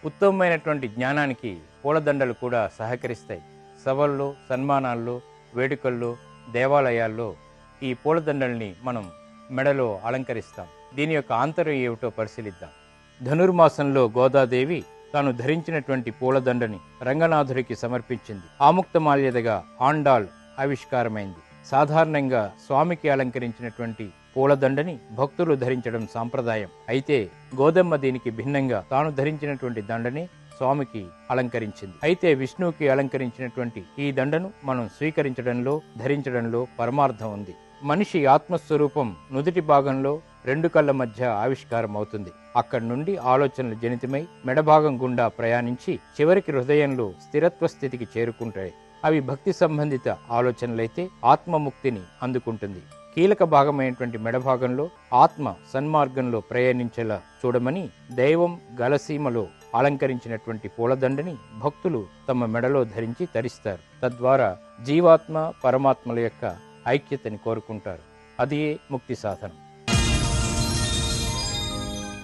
ఉత్తమమైనటువంటి జ్ఞానానికి పూలదండలు కూడా సహకరిస్తాయి. సభల్లో, సన్మానాల్లో, వేడుకల్లో, దేవాలయాల్లో ఈ పూలదండల్ని మనం మెడలో అలంకరిస్తాం. దీని యొక్క ఆంతర్యం ఏమిటో పరిశీలిద్దాం. ధనుర్మాసంలో గోదాదేవి తాను ధరించినటువంటి పూలదండని రంగనాథుడికి సమర్పించింది. ఆముక్తమాల్యదగా ఆండాళ్ ఆవిష్కారమైంది. సాధారణంగా స్వామికి అలంకరించినటువంటి పూలదండని భక్తులు ధరించడం సాంప్రదాయం. అయితే గోదమ్మ దీనికి భిన్నంగా తాను ధరించినటువంటి దండని స్వామికి అలంకరించింది. అయితే విష్ణువుకి అలంకరించినటువంటి ఈ దండను మనం స్వీకరించడంలో, ధరించడంలో పరమార్థం ఉంది. మనిషి ఆత్మస్వరూపం నుదుటి భాగంలో 2 కళ్ళ మధ్య ఆవిష్కారం అవుతుంది. అక్కడి నుండి ఆలోచనలు జనితమై మెడభాగం గుండా ప్రయాణించి చివరికి హృదయంలో స్థిరత్వ స్థితికి చేరుకుంటాయి. అవి భక్తి సంబంధిత ఆలోచనలైతే ఆత్మముక్తిని అందుకుంటుంది. కీలక భాగమైనటువంటి మెడభాగంలో ఆత్మ సన్మార్గంలో ప్రయాణించేలా చూడమని దైవం గలసీమలో అలంకరించినటువంటి పూలదండని భక్తులు తమ మెడలో ధరించి తరిస్తారు. తద్వారా జీవాత్మ పరమాత్మల యొక్క ఐక్యతని కోరుకుంటారు. అదే ముక్తి సాధనం.